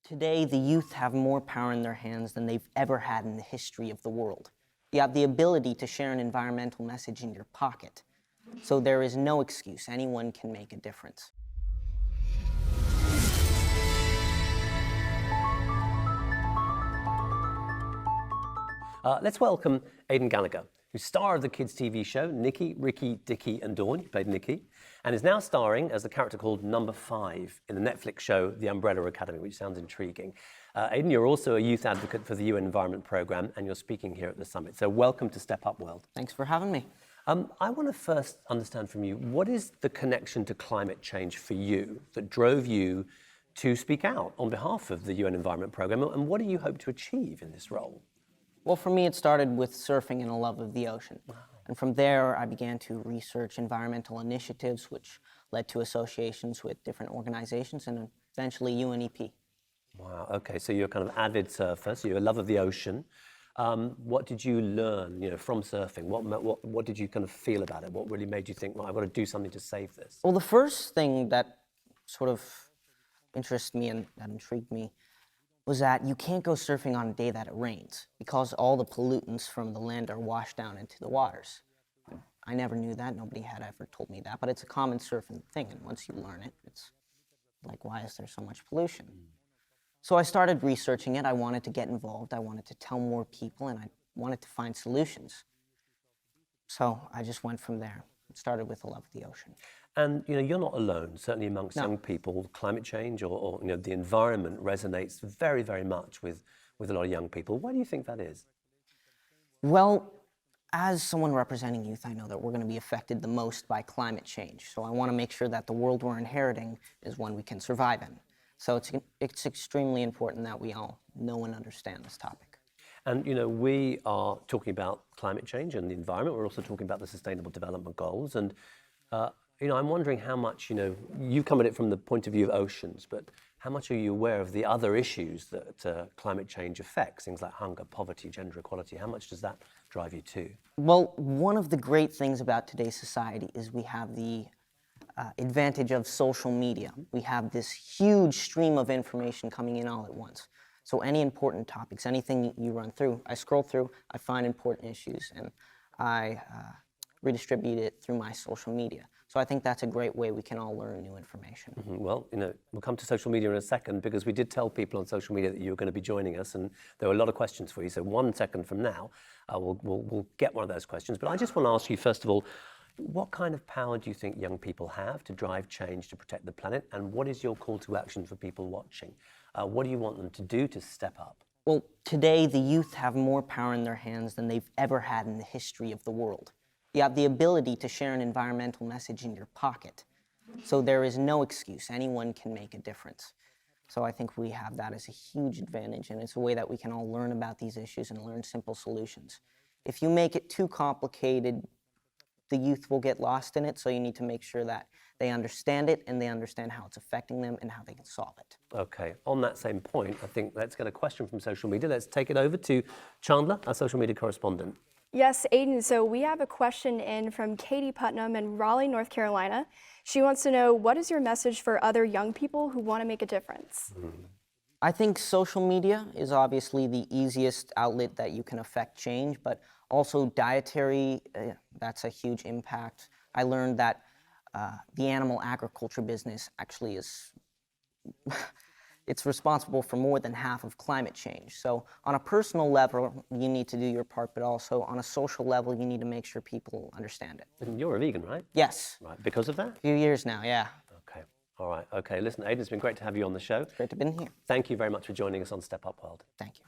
Today, the youth have more power in their hands than they've ever had in the history of the world. You have the ability to share an environmental message in your pocket. So there is no excuse. Anyone can make a difference. Let's welcome Aidan Gallagher, who's star of the kids' TV show Nicky, Ricky, Dickie and Dawn. You played Nicky, and is now starring as the character called Number 5 in the Netflix show The Umbrella Academy, which sounds intriguing. Aidan, you're also a youth advocate for the UN Environment Programme, and you're speaking here at the summit. So welcome to Step Up World. Thanks for having me. I want to first understand from you, what is the connection to climate change for you that drove you to speak out on behalf of the UN Environment Programme, and what do you hope to achieve in this role? Well, for me, it started with surfing and a love of the ocean. Wow. And from there, I began to research environmental initiatives, which led to associations with different organizations and eventually UNEP. Wow, okay, so you're kind of avid surfer, so you're a love of the ocean. What did you learn, from surfing? What did you kind of feel about it? What really made you think, well, I've got to do something to save this? Well, the first thing that sort of interested me and that intrigued me was that you can't go surfing on a day that it rains because all the pollutants from the land are washed down into the waters. I never knew that. Nobody had ever told me that, but it's a common surfing thing, and once you learn it, it's like, why is there so much pollution? So I started researching it. I wanted to get involved. I wanted to tell more people, and I wanted to find solutions. So I just went from there. It started with a love of the ocean. And you're not alone. Certainly amongst young people, climate change or the environment resonates very, very much with a lot of young people. Why do you think that is? Well, as someone representing youth, I know that we're going to be affected the most by climate change. So I want to make sure that the world we're inheriting is one we can survive in. So it's extremely important that we all know and understand this topic. And we are talking about climate change and the environment. We're also talking about the Sustainable Development Goals. And I'm wondering how much, you come at it from the point of view of oceans, but how much are you aware of the other issues that climate change affects, things like hunger, poverty, gender equality? How much does that drive you too? Well, one of the great things about today's society is we have the advantage of social media. We have this huge stream of information coming in all at once. So any important topics, anything you run through, I scroll through, I find important issues, and I redistribute it through my social media. So I think that's a great way we can all learn new information. Mm-hmm. Well, we'll come to social media in a second, because we did tell people on social media that you were going to be joining us, and there were a lot of questions for you. So 1 second from now, we'll get one of those questions. But I just want to ask you, first of all, what kind of power do you think young people have to drive change to protect the planet? And what is your call to action for people watching? What do you want them to do to step up? Well, today the youth have more power in their hands than they've ever had in the history of the world. You have the ability to share an environmental message in your pocket. So there is no excuse. Anyone can make a difference. So I think we have that as a huge advantage, and it's a way that we can all learn about these issues and learn simple solutions. If you make it too complicated, the youth will get lost in it, so you need to make sure that they understand it and they understand how it's affecting them and how they can solve it. Okay, on that same point, I think let's get a question from social media. Let's take it over to Chandler, our social media correspondent. Yes, Aidan, so we have a question in from Katie Putnam in Raleigh, North Carolina. She wants to know, what is your message for other young people who want to make a difference? I think social media is obviously the easiest outlet that you can affect change, but also dietary, that's a huge impact. I learned that the animal agriculture business actually is, it's responsible for more than half of climate change. So on a personal level, you need to do your part, but also on a social level, you need to make sure people understand it. And you're a vegan, right? Yes. Right, because of that? A few years now, yeah. Okay, all right. Okay, listen, Aidan, it's been great to have you on the show. Great to be here. Thank you very much for joining us on Step Up World. Thank you.